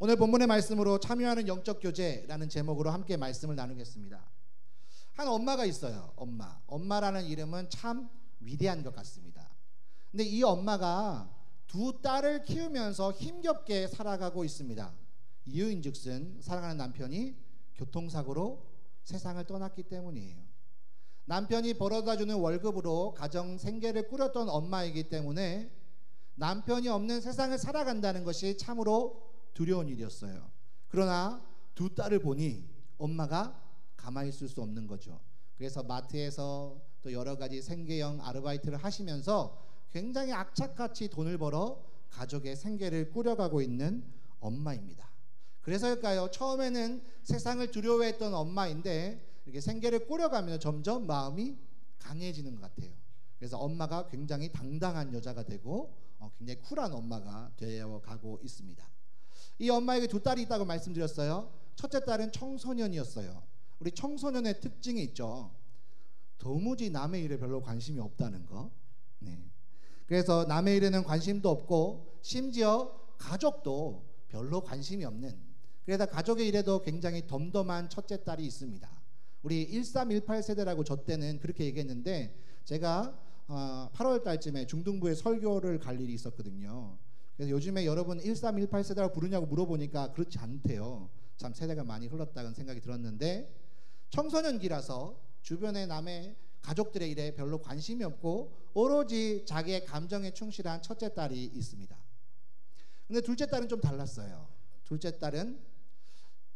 오늘 본문의 말씀으로 참여하는 영적 교제라는 제목으로 함께 말씀을 나누겠습니다. 한 엄마가 있어요. 엄마라는 이름은 참 위대한 것 같습니다. 근데 이 엄마가 두 딸을 키우면서 힘겹게 살아가고 있습니다. 이유인즉슨 사랑하는 남편이 교통사고로 세상을 떠났기 때문이에요. 남편이 벌어다주는 월급으로 가정 생계를 꾸렸던 엄마이기 때문에 남편이 없는 세상을 살아간다는 것이 참으로 두려운 일이었어요. 그러나 두 딸을 보니 엄마가 가만히 있을 수 없는 거죠. 그래서 마트에서 또 여러 가지 생계형 아르바이트를 하시면서 굉장히 악착같이 돈을 벌어 가족의 생계를 꾸려가고 있는 엄마입니다. 그래서일까요? 처음에는 세상을 두려워했던 엄마인데 이렇게 생계를 꾸려가면 점점 마음이 강해지는 것 같아요. 그래서 엄마가 굉장히 당당한 여자가 되고 굉장히 쿨한 엄마가 되어가고 있습니다. 이 엄마에게 두 딸이 있다고 말씀드렸어요. 첫째 딸은 청소년이었어요. 우리 청소년의 특징이 있죠. 도무지 남의 일에 별로 관심이 없다는 거. 그래서 남의 일에는 관심도 없고 심지어 가족도 별로 관심이 없는, 그래서 가족의 일에도 굉장히 덤덤한 첫째 딸이 있습니다. 우리 1318 세대라고 저 때는 그렇게 얘기했는데, 제가 8월 달쯤에 중등부에 설교를 갈 일이 있었거든요. 그래서 요즘에 여러분 1318 세대라고 부르냐고 물어보니까 그렇지 않대요. 참 세대가 많이 흘렀다는 생각이 들었는데, 청소년기라서 주변의 남의 가족들의 일에 별로 관심이 없고 오로지 자기의 감정에 충실한 첫째 딸이 있습니다. 근데 둘째 딸은 좀 달랐어요. 둘째 딸은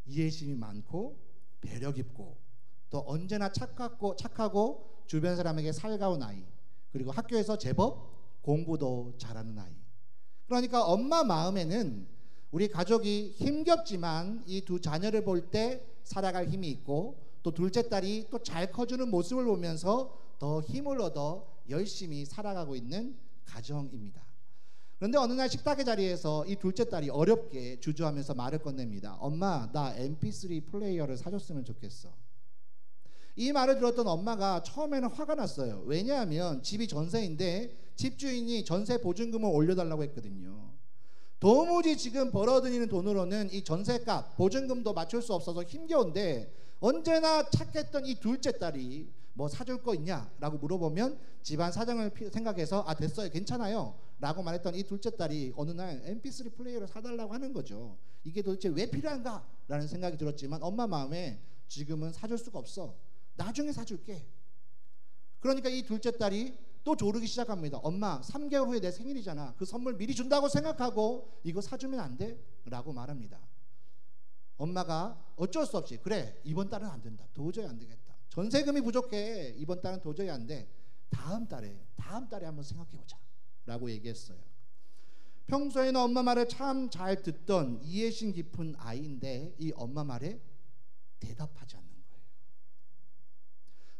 이해심이 많고 배려 깊고 또 언제나 착하고 주변 사람에게 살가운 아이, 그리고 학교에서 제법 공부도 잘하는 아이. 그러니까 엄마 마음에는 우리 가족이 힘겹지만 이 두 자녀를 볼 때 살아갈 힘이 있고, 또 둘째 딸이 또 잘 커주는 모습을 보면서 더 힘을 얻어 열심히 살아가고 있는 가정입니다. 그런데 어느 날 식탁의 자리에서 이 둘째 딸이 어렵게 주저하면서 말을 꺼냅니다. 엄마, 나 mp3 플레이어를 사줬으면 좋겠어. 이 말을 들었던 엄마가 처음에는 화가 났어요. 왜냐하면 집이 전세인데 집주인이 전세 보증금을 올려달라고 했거든요. 도무지 지금 벌어들이는 돈으로는 이 전세값, 보증금도 맞출 수 없어서 힘겨운데 언제나 착했던 이 둘째 딸이 뭐 사줄 거 있냐 라고 물어보면 집안 사정을 생각해서 됐어요, 괜찮아요 라고 말했던 이 둘째 딸이 어느 날 mp3 플레이어를 사달라고 하는 거죠. 이게 도대체 왜 필요한가 라는 생각이 들었지만 엄마 마음에 지금은 사줄 수가 없어, 나중에 사줄게. 그러니까 이 둘째 딸이 또 조르기 시작합니다. 엄마, 3개월 후에 내 생일이잖아. 그 선물 미리 준다고 생각하고 이거 사주면 안 돼? 라고 말합니다. 엄마가 어쩔 수 없이 그래, 이번 달은 안 된다, 도저히 안 되겠다, 전세금이 부족해, 이번 달은 도저히 안 돼, 다음 달에 한번 생각해보자 라고 얘기했어요. 평소에는 엄마 말을 참 잘 듣던 이해심 깊은 아이인데 이 엄마 말에 대답하지 않는 거예요.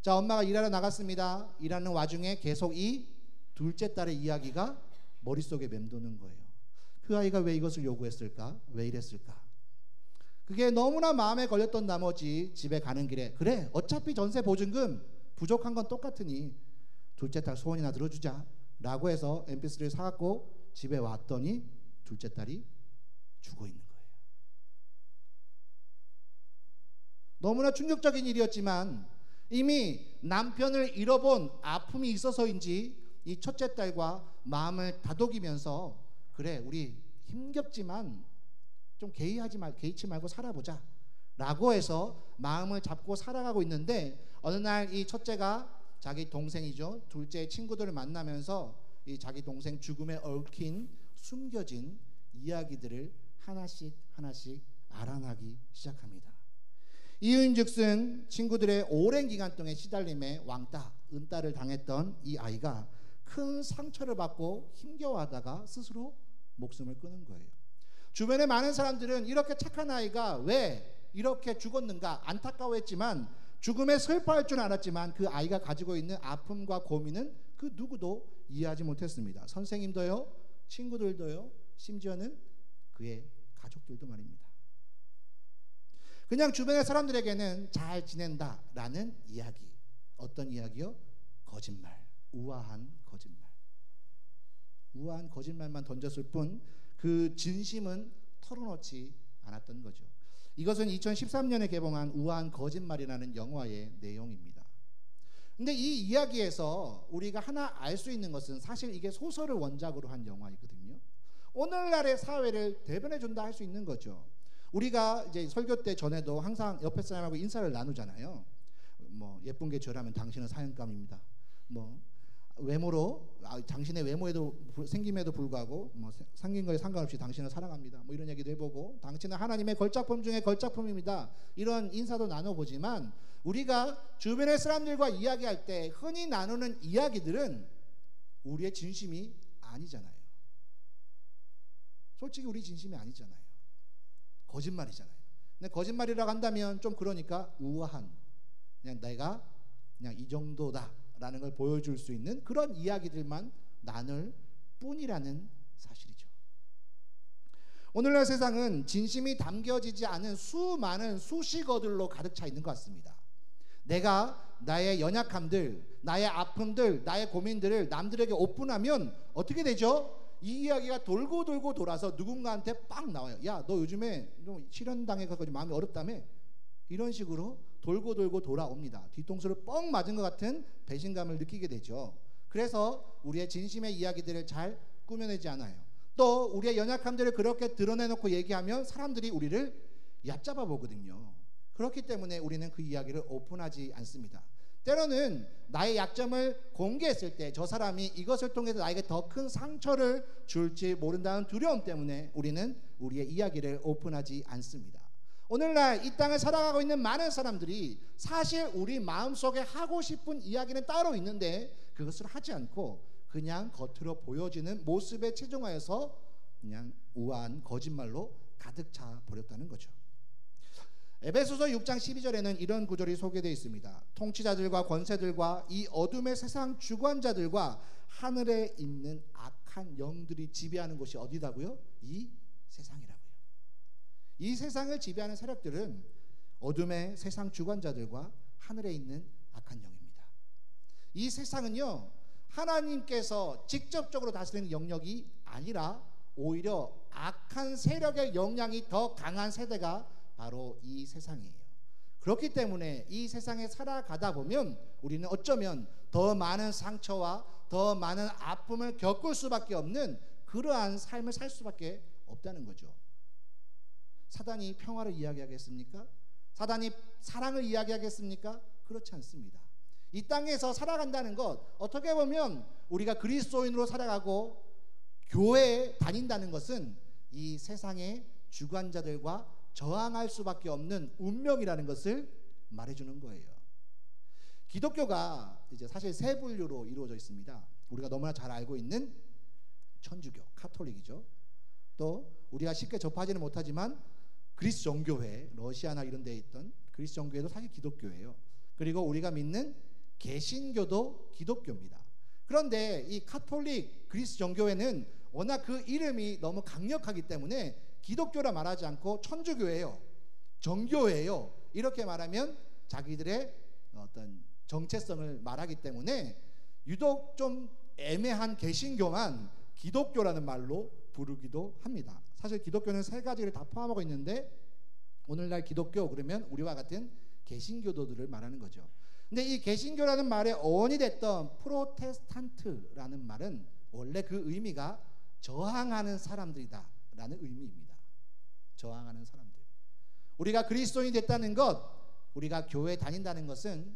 자, 엄마가 일하러 나갔습니다. 일하는 와중에 계속 이 둘째 딸의 이야기가 머릿속에 맴도는 거예요. 그 아이가 왜 이것을 요구했을까? 왜 이랬을까? 그게 너무나 마음에 걸렸던 나머지 집에 가는 길에 그래, 어차피 전세 보증금 부족한 건 똑같으니 둘째 딸 소원이나 들어주자 라고 해서 mp3를 사갖고 집에 왔더니 둘째 딸이 죽어 있는 거예요. 너무나 충격적인 일이었지만 이미 남편을 잃어본 아픔이 있어서인지 이 첫째 딸과 마음을 다독이면서 그래, 우리 힘겹지만 좀 개의치 말고 살아보자 라고 해서 마음을 잡고 살아가고 있는데, 어느 날 이 첫째가 자기 동생이죠, 둘째의 친구들을 만나면서 이 자기 동생 죽음에 얽힌 숨겨진 이야기들을 하나씩 알아나기 시작합니다. 이유인즉슨 친구들의 오랜 기간 동안 시달림에 왕따, 은따를 당했던 이 아이가 큰 상처를 받고 힘겨워하다가 스스로 목숨을 끊은 거예요. 주변의 많은 사람들은 이렇게 착한 아이가 왜 이렇게 죽었는가 안타까워했지만, 죽음에 슬퍼할 줄 알았지만 그 아이가 가지고 있는 아픔과 고민은 그 누구도 이해하지 못했습니다. 선생님도요, 친구들도요, 심지어는 그의 가족들도 말입니다. 그냥 주변의 사람들에게는 잘 지낸다라는 이야기, 어떤 이야기요? 거짓말, 우아한 거짓말만 던졌을 뿐 그 진심은 털어놓지 않았던 거죠. 이것은 2013년에 개봉한 우아한 거짓말이라는 영화의 내용입니다. 근데 이 이야기에서 우리가 하나 알 수 있는 것은 사실 이게 소설을 원작으로 한 영화이거든요. 오늘날의 사회를 대변해 준다 할 수 있는 거죠. 우리가 이제 설교 때 전에도 항상 옆에 사람하고 인사를 나누잖아요. 뭐 예쁜 게 저라면 당신은 사형감입니다. 뭐 외모로 당신의 외모에도 생김에도 불구하고 뭐 생긴 거에 상관없이 당신을 사랑합니다. 뭐 이런 얘기도 해보고 당신은 하나님의 걸작품 중에 걸작품입니다. 이런 인사도 나눠보지만 우리가 주변의 사람들과 이야기할 때 흔히 나누는 이야기들은 우리의 진심이 아니잖아요. 솔직히 우리 진심이 아니잖아요. 거짓말이잖아요. 근데 거짓말이라고 한다면 좀 그러니까 우아한 그냥 내가 그냥 이 정도다라는 걸 보여줄 수 있는 그런 이야기들만 나눌 뿐이라는 사실이죠. 오늘날 세상은 진심이 담겨지지 않은 수많은 수식어들로 가득 차 있는 것 같습니다. 내가 나의 연약함들, 나의 아픔들, 나의 고민들을 남들에게 오픈하면 어떻게 되죠? 이 이야기가 돌고 돌고 돌아서 누군가한테 빡 나와요. 야, 너 요즘에 좀 실현당해서 마음이 어렵다며? 이런 식으로 돌고 돌고 돌아옵니다. 뒤통수를 뻥 맞은 것 같은 배신감을 느끼게 되죠. 그래서 우리의 진심의 이야기들을 잘 꾸며내지 않아요. 또 우리의 연약함들을 그렇게 드러내놓고 얘기하면 사람들이 우리를 얕잡아 보거든요. 그렇기 때문에 우리는 그 이야기를 오픈하지 않습니다. 때로는 나의 약점을 공개했을 때 저 사람이 이것을 통해서 나에게 더 큰 상처를 줄지 모른다는 두려움 때문에 우리는 우리의 이야기를 오픈하지 않습니다. 오늘날 이 땅을 살아가고 있는 많은 사람들이 사실 우리 마음속에 하고 싶은 이야기는 따로 있는데 그것을 하지 않고 그냥 겉으로 보여지는 모습에 치중하여서 그냥 우아한 거짓말로 가득 차 버렸다는 거죠. 에베소서 6장 12절에는 이런 구절이 소개되어 있습니다. 통치자들과 권세들과 이 어둠의 세상 주관자들과 하늘에 있는 악한 영들이 지배하는 곳이 어디다고요? 이 세상이라고요. 이 세상을 지배하는 세력들은 어둠의 세상 주관자들과 하늘에 있는 악한 영입니다. 이 세상은요, 하나님께서 직접적으로 다스리는 영역이 아니라 오히려 악한 세력의 영향이 더 강한 세대가 바로 이 세상이에요. 그렇기 때문에 이 세상에 살아가다 보면 우리는 어쩌면 더 많은 상처와 더 많은 아픔을 겪을 수밖에 없는 그러한 삶을 살 수밖에 없다는 거죠. 사단이 평화를 이야기하겠습니까? 사단이 사랑을 이야기하겠습니까? 그렇지 않습니다. 이 땅에서 살아간다는 것, 어떻게 보면 우리가 그리스도인으로 살아가고 교회에 다닌다는 것은 이 세상의 주관자들과 저항할 수밖에 없는 운명이라는 것을 말해주는 거예요. 기독교가 이제 사실 세 분류로 이루어져 있습니다. 우리가 너무나 잘 알고 있는 천주교, 카톨릭이죠. 또 우리가 쉽게 접하지는 못하지만 그리스 정교회, 러시아나 이런 데에 있던 그리스 정교회도 사실 기독교예요. 그리고 우리가 믿는 개신교도 기독교입니다. 그런데 이 카톨릭 그리스 정교회는 워낙 그 이름이 너무 강력하기 때문에 기독교라 말하지 않고 천주교예요, 정교회예요, 이렇게 말하면 자기들의 어떤 정체성을 말하기 때문에 유독 좀 애매한 개신교만 기독교라는 말로 부르기도 합니다. 사실 기독교는 세 가지를 다 포함하고 있는데 오늘날 기독교 그러면 우리와 같은 개신교도들을 말하는 거죠. 근데 이 개신교라는 말의 어원이 됐던 프로테스탄트라는 말은 원래 그 의미가 저항하는 사람들이다 라는 의미입니다. 저항하는 사람들. 우리가 그리스도인이 됐다는 것, 우리가 교회에 다닌다는 것은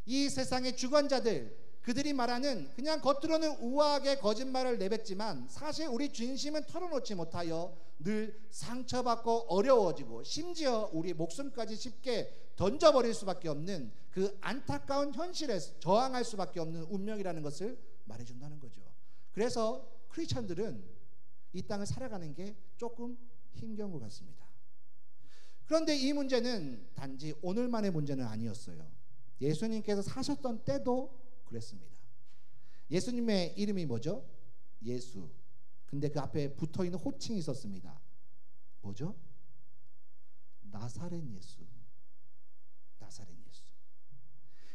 이 세상의 주관자들, 그들이 말하는 그냥 겉으로는 우아하게 거짓말을 내뱉지만 사실 우리 진심은 털어놓지 못하여 늘 상처받고 어려워지고 심지어 우리 목숨까지 쉽게 던져버릴 수밖에 없는 그 안타까운 현실에 저항할 수밖에 없는 운명이라는 것을 말해준다는 거죠. 그래서 크리스찬들은 이 땅을 살아가는 게 조금 힘겨운 것 같습니다. 그런데 이 문제는 단지 오늘만의 문제는 아니었어요. 예수님께서 사셨던 때도 그랬습니다. 예수님의 이름이 뭐죠? 예수. 근데 그 앞에 붙어있는 호칭이 있었습니다. 뭐죠? 나사렛 예수. 나사렛 예수.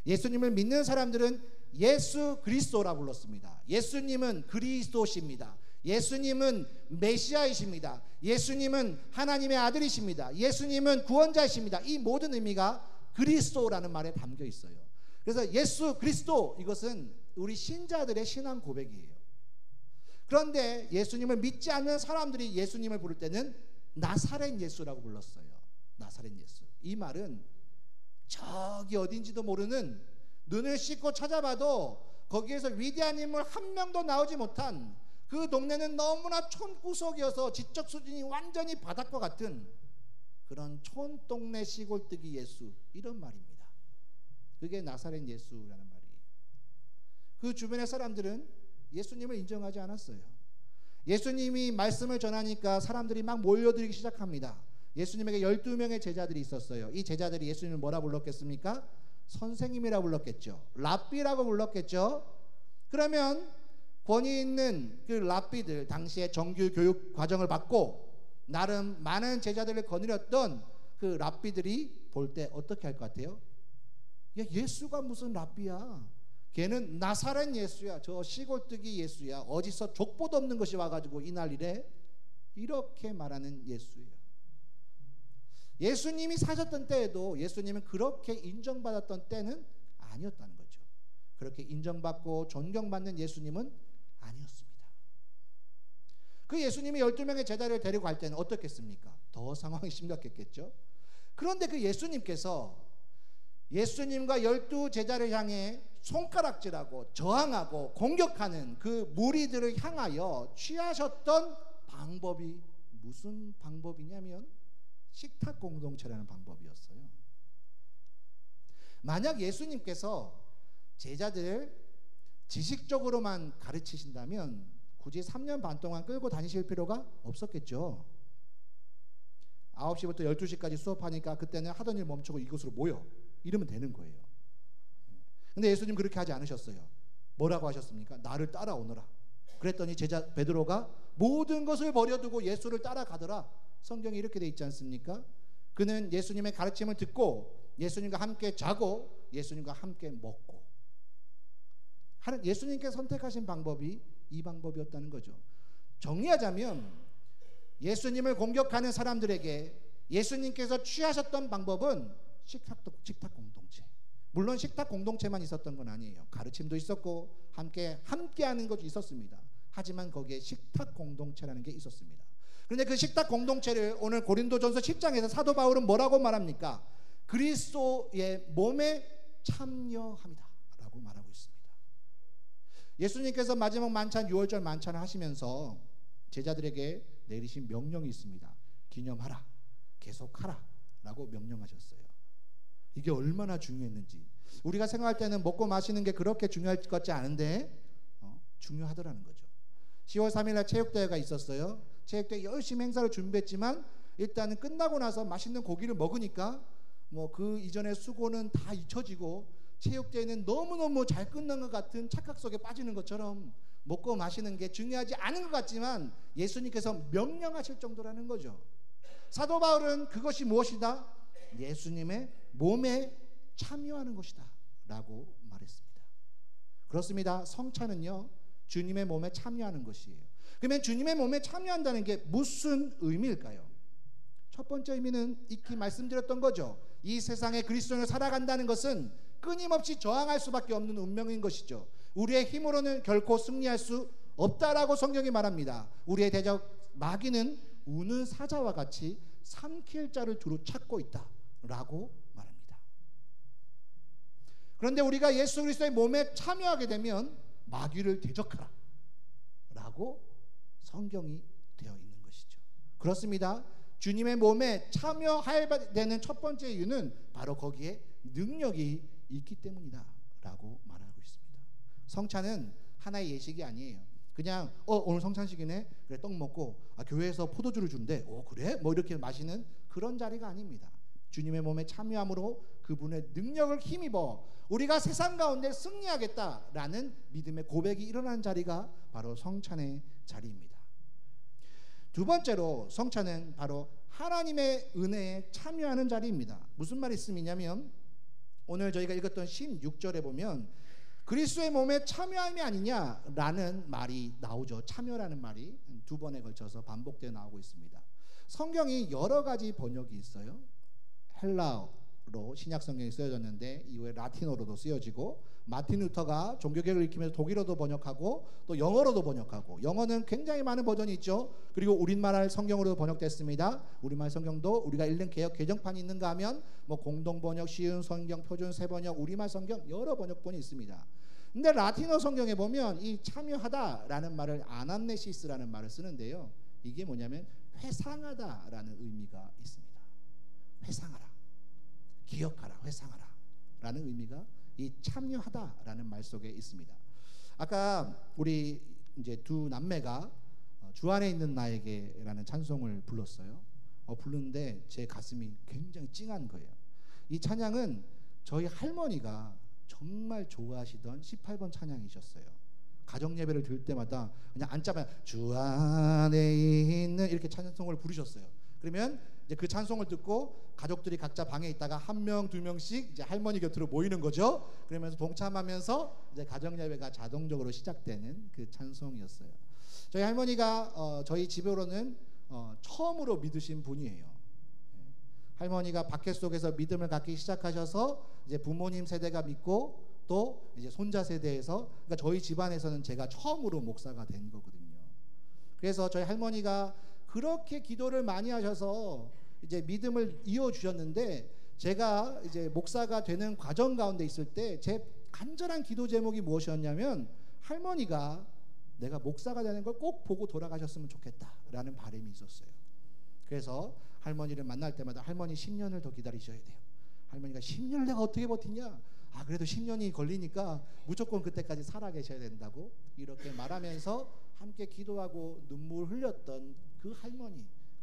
예수님을 믿는 사람들은 예수 그리스도라 불렀습니다. 예수님은 그리스도십니다. 예수님은 메시아이십니다. 예수님은 하나님의 아들이십니다. 예수님은 구원자이십니다. 이 모든 의미가 그리스도라는 말에 담겨 있어요. 그래서 예수 그리스도, 이것은 우리 신자들의 신앙 고백이에요. 그런데 예수님을 믿지 않는 사람들이 예수님을 부를 때는 나사렛 예수라고 불렀어요. 나사렛 예수. 이 말은 저기 어딘지도 모르는, 눈을 씻고 찾아봐도 거기에서 위대한 인물 한 명도 나오지 못한, 그 동네는 너무나 촌구석이어서 지적 수준이 완전히 바닥과 같은 그런 촌동네 시골뜨기 예수, 이런 말입니다. 그게 나사렛 예수라는 말이에요. 그 주변의 사람들은 예수님을 인정하지 않았어요. 예수님이 말씀을 전하니까 사람들이 막 몰려들기 시작합니다. 예수님에게 12명의 제자들이 있었어요. 이 제자들이 예수님을 뭐라 불렀겠습니까? 선생님이라 불렀겠죠. 랍비라고 불렀겠죠. 그러면 권위 있는 그 랍비들, 당시에 정규 교육 과정을 받고 나름 많은 제자들을 거느렸던 그 랍비들이 볼 때 어떻게 할 것 같아요? 야, 예수가 무슨 랍비야? 걔는 나사렛 예수야. 저 시골뜨기 예수야. 어디서 족보도 없는 것이 와가지고 이 난리래? 이렇게 말하는 예수예요. 예수님이 사셨던 때에도 예수님은 그렇게 인정받았던 때는 아니었다는 거죠. 그렇게 인정받고 존경받는 예수님은 아니었습니다. 그 예수님이 12명의 제자를 데리고 갈 때는 어떻겠습니까? 더 상황이 심각했겠죠. 그런데 그 예수님께서 예수님과 12제자를 향해 손가락질하고 저항하고 공격하는 그 무리들을 향하여 취하셨던 방법이 무슨 방법이냐면 식탁 공동체라는 방법이었어요. 만약 예수님께서 제자들을 지식적으로만 가르치신다면 굳이 3년 반 동안 끌고 다니실 필요가 없었겠죠. 9시부터 12시까지 수업하니까 그때는 하던 일 멈추고 이곳으로 모여, 이러면 되는 거예요. 근데 예수님 그렇게 하지 않으셨어요. 뭐라고 하셨습니까? 나를 따라오너라. 그랬더니 제자 베드로가 모든 것을 버려두고 예수를 따라가더라. 성경에 이렇게 돼 있지 않습니까? 그는 예수님의 가르침을 듣고 예수님과 함께 자고 예수님과 함께 먹고, 예수님께서 선택하신 방법이 이 방법이었다는 거죠. 정리하자면 예수님을 공격하는 사람들에게 예수님께서 취하셨던 방법은 식탁 공동체. 물론 식탁 공동체만 있었던 건 아니에요. 가르침도 있었고 함께하는 것도 있었습니다. 하지만 거기에 식탁 공동체라는 게 있었습니다. 그런데 그 식탁 공동체를 오늘 고린도전서 10장에서 사도 바울은 뭐라고 말합니까? 그리스도의 몸에 참여합니다 라고 말하고 있습니다. 예수님께서 마지막 만찬, 6월절 만찬을 하시면서 제자들에게 내리신 명령이 있습니다. 기념하라, 계속하라 라고 명령하셨어요. 이게 얼마나 중요했는지, 우리가 생각할 때는 먹고 마시는 게 그렇게 중요할 것 같지 않은데 중요하더라는 거죠. 10월 3일날 체육대회가 있었어요. 체육대회 열심히 행사를 준비했지만 일단은 끝나고 나서 맛있는 고기를 먹으니까 뭐 그 이전의 수고는 다 잊혀지고 체육대회는 너무너무 잘 끝난 것 같은 착각 속에 빠지는 것처럼 먹고 마시는 게 중요하지 않은 것 같지만 예수님께서 명령하실 정도라는 거죠. 사도 바울은 그것이 무엇이다? 예수님의 몸에 참여하는 것이다 라고 말했습니다. 그렇습니다. 성찬은요, 주님의 몸에 참여하는 것이에요. 그러면 주님의 몸에 참여한다는 게 무슨 의미일까요? 첫 번째 의미는 익히 말씀드렸던 거죠. 이 세상에 그리스도인을 살아간다는 것은 끊임없이 저항할 수밖에 없는 운명인 것이죠. 우리의 힘으로는 결코 승리할 수 없다라고 성경이 말합니다. 우리의 대적 마귀는 우는 사자와 같이 삼킬 자를 두루 찾고 있다라고 말합니다. 그런데 우리가 예수 그리스도의 몸에 참여하게 되면 마귀를 대적하라 라고 성경이 되어 있는 것이죠. 그렇습니다. 주님의 몸에 참여해야 되는 첫 번째 이유는 바로 거기에 능력이 있기 때문이다 라고 말하고 있습니다. 성찬은 하나의 예식이 아니에요. 그냥 오늘 성찬식이네, 그래 떡 먹고 교회에서 포도주를 준대, 그래? 뭐 이렇게 마시는 그런 자리가 아닙니다. 주님의 몸에 참여함으로 그분의 능력을 힘입어 우리가 세상 가운데 승리하겠다라는 믿음의 고백이 일어나는 자리가 바로 성찬의 자리입니다. 두 번째로 성찬은 바로 하나님의 은혜에 참여하는 자리입니다. 무슨 말씀이냐면 오늘 저희가 읽었던 16절에 보면 그리스도의 몸에 참여함이 아니냐라는 말이 나오죠. 참여라는 말이 두 번에 걸쳐서 반복되어 나오고 있습니다. 성경이 여러 가지 번역이 있어요. 헬라어로 신약 성경이 쓰여졌는데 이후에 라틴어로도 쓰여지고, 마틴 루터가 종교개혁을 일으키면서 독일어도 번역하고 또 영어로도 번역하고, 영어는 굉장히 많은 버전이 있죠. 그리고 우리말 성경으로도 번역됐습니다. 우리말 성경도 우리가 읽는 개역 개정판이 있는가 하면 공동 번역, 쉬운 성경, 표준 새 번역, 우리말 성경 여러 번역본이 있습니다. 근데 라틴어 성경에 보면 이 참여하다라는 말을 아남네시스라는 말을 쓰는데요. 이게 뭐냐면 회상하다라는 의미가 있습니다. 회상하라, 기억하라, 회상하라 라는 의미가 이 참여하다라는 말 속에 있습니다. 아까 우리 이제 두 남매가 주 안에 있는 나에게라는 찬송을 불렀어요. 부르는데 제 가슴이 굉장히 찡한 거예요. 이 찬양은 저희 할머니가 정말 좋아하시던 18번 찬양이셨어요. 가정 예배를 드릴 때마다 그냥 앉자마자 주 안에 있는 이렇게 찬송을 부르셨어요. 그러면 이제 그 찬송을 듣고 가족들이 각자 방에 있다가 한 명, 두 명씩 이제 할머니 곁으로 모이는 거죠. 그러면서 동참하면서 이제 가정 예배가 자동적으로 시작되는 그 찬송이었어요. 저희 할머니가 저희 집으로는 처음으로 믿으신 분이에요. 할머니가 박해 속에서 믿음을 갖기 시작하셔서 이제 부모님 세대가 믿고 또 이제 손자 세대에서, 그러니까 저희 집안에서는 제가 처음으로 목사가 된 거거든요. 그래서 저희 할머니가 그렇게 기도를 많이 하셔서 이제 믿음을 이어 주셨는데, 제가 이제 목사가 되는 과정 가운데 있을 때 제 간절한 기도 제목이 무엇이었냐면, 할머니가 내가 목사가 되는 걸 꼭 보고 돌아가셨으면 좋겠다라는 바람이 있었어요. 그래서 할머니를 만날 때마다 할머니 10년을 더 기다리셔야 돼요. 할머니가 10년을 내가 어떻게 버티냐? 그래도 10년이 걸리니까 무조건 그때까지 살아 계셔야 된다고 이렇게 말하면서 함께 기도하고 눈물 흘렸던 그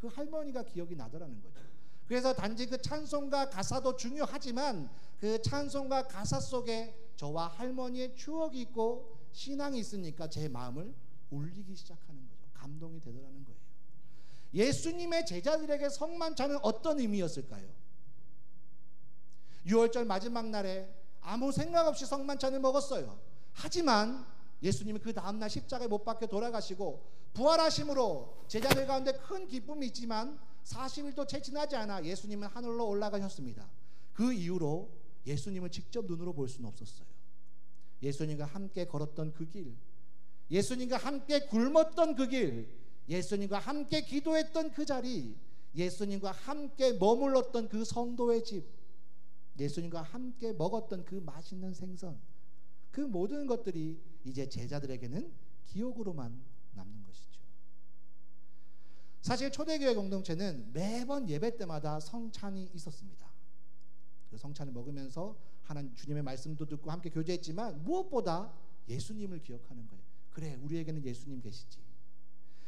할머니가 기억이 나더라는 거죠. 그래서 단지 그 찬송가 가사도 중요하지만 그 찬송가 가사 속에 저와 할머니의 추억이 있고 신앙이 있으니까 제 마음을 울리기 시작하는 거죠. 감동이 되더라는 거예요. 예수님의 제자들에게 성만찬은 어떤 의미였을까요? 6월절 마지막 날에 아무 생각 없이 성만찬을 먹었어요. 하지만 예수님은 그 다음날 십자가에 못 박혀 돌아가시고 부활하심으로 제자들 가운데 큰 기쁨이 있지만 40일도 채 지나지 않아 예수님은 하늘로 올라가셨습니다. 그 이후로 예수님을 직접 눈으로 볼 수는 없었어요. 예수님과 함께 걸었던 그 길, 예수님과 함께 굶었던 그 길, 예수님과 함께 기도했던 그 자리, 예수님과 함께 머물렀던 그 성도의 집, 예수님과 함께 먹었던 그 맛있는 생선, 그 모든 것들이 이제 제자들에게는 기억으로만 남는 것이죠. 사실 초대교회 공동체는 매번 예배 때마다 성찬이 있었습니다. 그 성찬을 먹으면서 하나님 주님의 말씀도 듣고 함께 교제했지만 무엇보다 예수님을 기억하는 거예요. 그래, 우리에게는 예수님 계시지.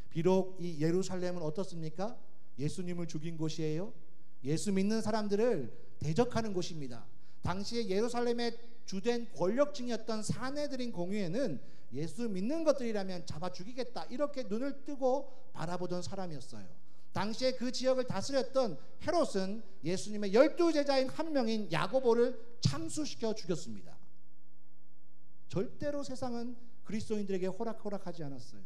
비록 이 예루살렘은 어떻습니까? 예수님을 죽인 곳이에요. 예수 믿는 사람들을 대적하는 곳입니다. 당시에 예루살렘의 주된 권력층이었던 사내들인 공유에는 예수 믿는 것들이라면 잡아 죽이겠다 이렇게 눈을 뜨고 바라보던 사람이었어요. 당시에 그 지역을 다스렸던 헤롯은 예수님의 12제자인 한 명인 야고보를 참수시켜 죽였습니다. 절대로 세상은 그리스도인들에게 호락호락하지 않았어요.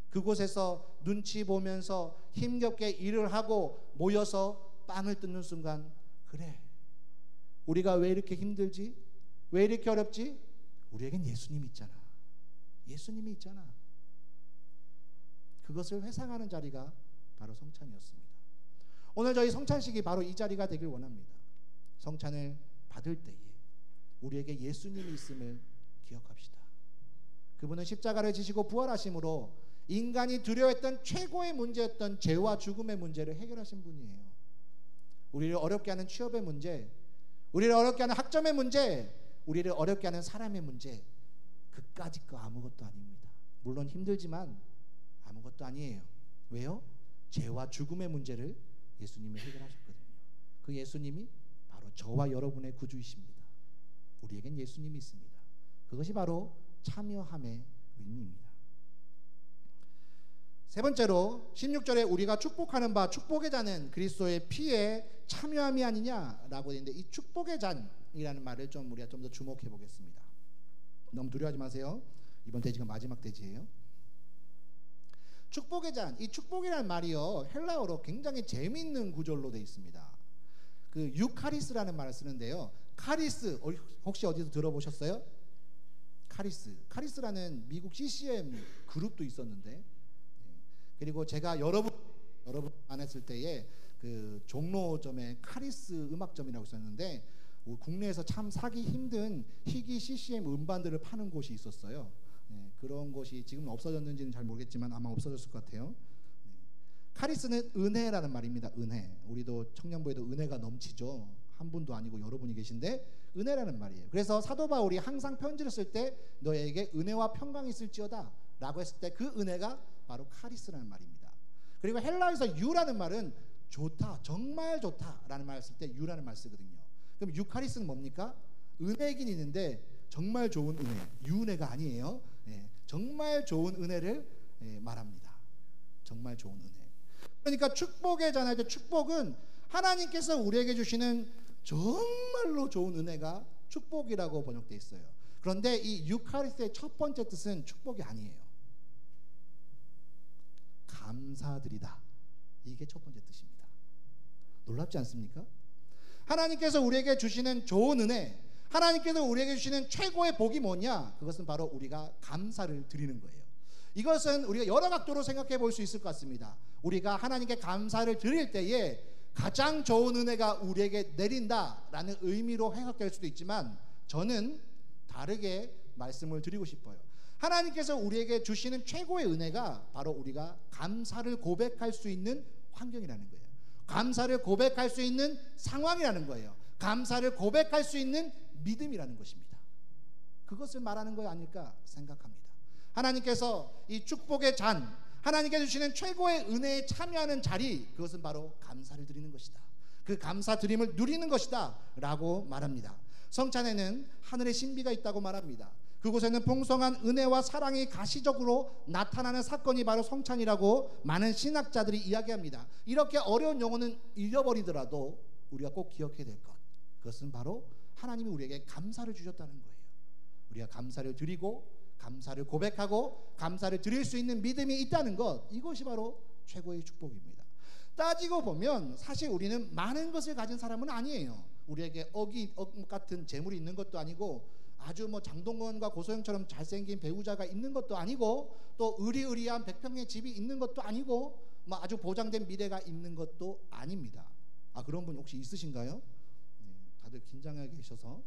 그곳에서 눈치 보면서 힘겹게 일을 하고 모여서 빵을 뜯는 순간, 그래, 우리가 왜 이렇게 힘들지? 왜 이렇게 어렵지? 우리에겐 예수님이 있잖아. 예수님이 있잖아. 그것을 회상하는 자리가 바로 성찬이었습니다. 오늘 저희 성찬식이 바로 이 자리가 되길 원합니다. 성찬을 받을 때에 우리에게 예수님이 있음을 기억합시다. 그분은 십자가를 지시고 부활하심으로 인간이 두려워했던 최고의 문제였던 죄와 죽음의 문제를 해결하신 분이에요. 우리를 어렵게 하는 취업의 문제, 우리를 어렵게 하는 학점의 문제, 우리를 어렵게 하는 사람의 문제, 그까짓 거 아무것도 아닙니다. 물론 힘들지만 아무것도 아니에요. 왜요? 죄와 죽음의 문제를 예수님이 해결하셨거든요. 그 예수님이 바로 저와 여러분의 구주이십니다. 우리에겐 예수님이 있습니다. 그것이 바로 참여함의 의미입니다. 세 번째로 16절에 우리가 축복하는 바 축복의 잔은 그리스도의 피에 참여함이 아니냐라고 되는데, 이 축복의 잔이라는 말을 우리가 좀 더 주목해 보겠습니다. 너무 두려워하지 마세요. 이번 돼지가 마지막 돼지예요. 축복의 잔, 이 축복이라는 말이요 헬라어로 굉장히 재미있는 구절로 되어 있습니다. 그 유카리스라는 말을 쓰는데요. 카리스 혹시 어디서 들어보셨어요? 카리스라는 미국 CCM 그룹도 있었는데, 그리고 제가 여러분 만났을 때에 그 종로점에 카리스 음악점이라고 있었는데 국내에서 참 사기 힘든 희귀 CCM 음반들을 파는 곳이 있었어요. 그런 곳이 지금 없어졌는지는 잘 모르겠지만 아마 없어졌을 것 같아요. 카리스는 은혜라는 말입니다. 은혜. 우리도 청년부에도 은혜가 넘치죠. 한 분도 아니고 여러분이 계신데 은혜라는 말이에요. 그래서 사도 바울이 항상 편지를 쓸 때 너에게 은혜와 평강이 있을지어다 라고 했을 때 그 은혜가 바로 카리스라는 말입니다. 그리고 헬라에서 유라는 말은 좋다, 정말 좋다 라는 말을 쓸 때 유라는 말을 쓰거든요. 그럼 유카리스는 뭡니까? 은혜이긴 있는데 정말 좋은 은혜, 유은혜가 아니에요. 정말 좋은 은혜를 말합니다. 정말 좋은 은혜. 그러니까 축복의 잔할 때 축복은 하나님께서 우리에게 주시는 정말로 좋은 은혜가 축복이라고 번역되어 있어요. 그런데 이 유카리스의 첫 번째 뜻은 축복이 아니에요. 감사드리다. 이게 첫 번째 뜻입니다. 놀랍지 않습니까? 하나님께서 우리에게 주시는 좋은 은혜, 하나님께서 우리에게 주시는 최고의 복이 뭐냐? 그것은 바로 우리가 감사를 드리는 거예요. 이것은 우리가 여러 각도로 생각해 볼 수 있을 것 같습니다. 우리가 하나님께 감사를 드릴 때에 가장 좋은 은혜가 우리에게 내린다라는 의미로 해석될 수도 있지만 저는 다르게 말씀을 드리고 싶어요. 하나님께서 우리에게 주시는 최고의 은혜가 바로 우리가 감사를 고백할 수 있는 환경이라는 거예요. 감사를 고백할 수 있는 상황이라는 거예요. 감사를 고백할 수 있는 믿음이라는 것입니다. 그것을 말하는 거 아닐까 생각합니다. 하나님께서 이 축복의 잔, 하나님께 주시는 최고의 은혜에 참여하는 자리, 그것은 바로 감사를 드리는 것이다. 그 감사 드림을 누리는 것이다 라고 말합니다. 성찬에는 하늘의 신비가 있다고 말합니다. 그곳에는 풍성한 은혜와 사랑이 가시적으로 나타나는 사건이 바로 성찬이라고 많은 신학자들이 이야기합니다. 이렇게 어려운 용어는 잃어버리더라도 우리가 꼭 기억해야 될 것, 그것은 바로 하나님이 우리에게 감사를 주셨다는 거예요. 우리가 감사를 드리고 감사를 고백하고 감사를 드릴 수 있는 믿음이 있다는 것, 이것이 바로 최고의 축복입니다. 따지고 보면 사실 우리는 많은 것을 가진 사람은 아니에요. 우리에게 억 같은 재물이 있는 것도 아니고 아주 장동건과 고소영처럼 잘생긴 배우자가 있는 것도 아니고 또 으리으리한 100평의 집이 있는 것도 아니고 아주 보장된 미래가 있는 것도 아닙니다. 그런 분 혹시 있으신가요? 다들 긴장하게 계셔서.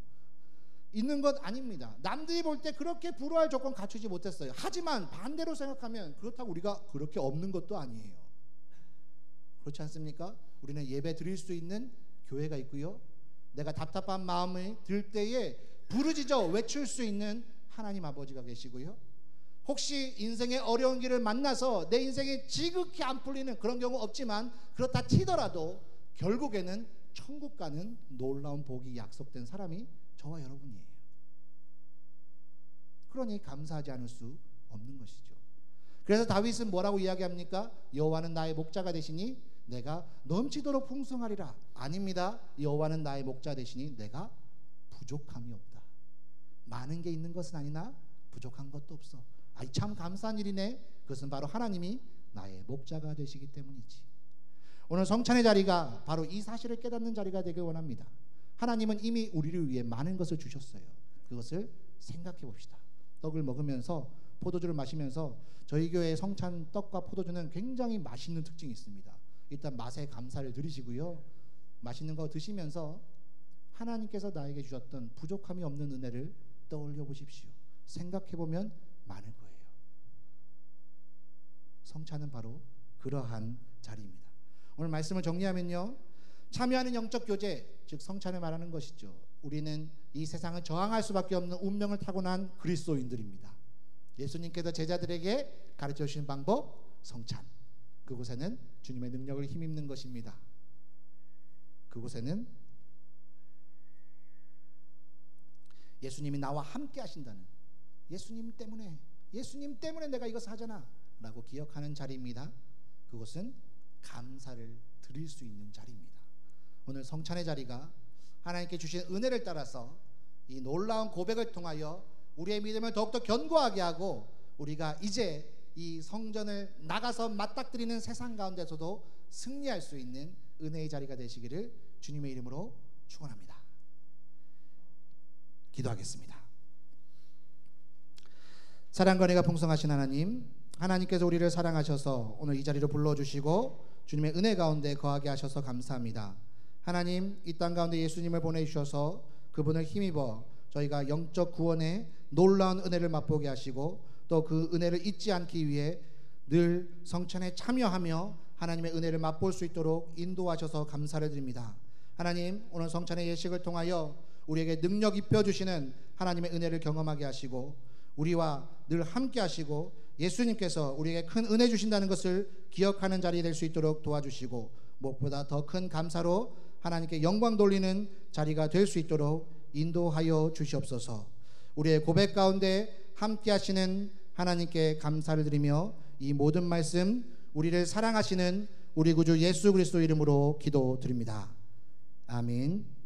있는 것 아닙니다. 남들이 볼 때 그렇게 부러워할 조건 갖추지 못했어요. 하지만 반대로 생각하면 그렇다고 우리가 그렇게 없는 것도 아니에요. 그렇지 않습니까? 우리는 예배 드릴 수 있는 교회가 있고요, 내가 답답한 마음을 들 때에 부르짖어 외칠 수 있는 하나님 아버지가 계시고요, 혹시 인생의 어려운 길을 만나서 내 인생이 지극히 안 풀리는 그런 경우 없지만 그렇다 치더라도 결국에는 천국 가는 놀라운 복이 약속된 사람이 저와 여러분이에요. 그러니 감사하지 않을 수 없는 것이죠. 그래서 다윗은 뭐라고 이야기합니까? 여호와는 나의 목자가 되시니 내가 넘치도록 풍성하리라. 아닙니다. 여호와는 나의 목자 되시니 내가 부족함이 없다. 많은 게 있는 것은 아니나 부족한 것도 없어. 참 감사한 일이네. 그것은 바로 하나님이 나의 목자가 되시기 때문이지. 오늘 성찬의 자리가 바로 이 사실을 깨닫는 자리가 되길 원합니다. 하나님은 이미 우리를 위해 많은 것을 주셨어요. 그것을 생각해 봅시다. 떡을 먹으면서 포도주를 마시면서 저희 교회의 성찬 떡과 포도주는 굉장히 맛있는 특징이 있습니다. 일단 맛에 감사를 드리시고요, 맛있는 거 드시면서 하나님께서 나에게 주셨던 부족함이 없는 은혜를 떠올려 보십시오. 생각해 보면 많을 거예요. 성찬은 바로 그러한 자리입니다. 오늘 말씀을 정리하면요, 참여하는 영적 교제, 즉 성찬을 말하는 것이죠. 우리는 이 세상을 저항할 수밖에 없는 운명을 타고난 그리스도인들입니다. 예수님께서 제자들에게 가르쳐 주신 방법, 성찬. 그곳에는 주님의 능력을 힘입는 것입니다. 그곳에는 예수님이 나와 함께 하신다는, 예수님 때문에 내가 이것을 하잖아 라고 기억하는 자리입니다. 그것은 감사를 드릴 수 있는 자리입니다. 오늘 성찬의 자리가 하나님께 주신 은혜를 따라서 이 놀라운 고백을 통하여 우리의 믿음을 더욱더 견고하게 하고 우리가 이제 이 성전을 나가서 맞닥뜨리는 세상 가운데서도 승리할 수 있는 은혜의 자리가 되시기를 주님의 이름으로 축원합니다. 기도하겠습니다. 사랑과 은혜가 풍성하신 하나님, 하나님께서 우리를 사랑하셔서 오늘 이 자리로 불러주시고 주님의 은혜 가운데 거하게 하셔서 감사합니다. 하나님, 이 땅 가운데 예수님을 보내주셔서 그분을 힘입어 저희가 영적 구원의 놀라운 은혜를 맛보게 하시고 또 그 은혜를 잊지 않기 위해 늘 성찬에 참여하며 하나님의 은혜를 맛볼 수 있도록 인도하셔서 감사를 드립니다. 하나님, 오늘 성찬의 예식을 통하여 우리에게 능력 입혀주시는 하나님의 은혜를 경험하게 하시고 우리와 늘 함께 하시고 예수님께서 우리에게 큰 은혜 주신다는 것을 기억하는 자리 될 수 있도록 도와주시고 무엇보다 더 큰 감사로 하나님께 영광 돌리는 자리가 될 수 있도록 인도하여 주시옵소서. 우리의 고백 가운데 함께 하시는 하나님께 감사를 드리며 이 모든 말씀 우리를 사랑하시는 우리 구주 예수 그리스도 이름으로 기도드립니다. 아멘.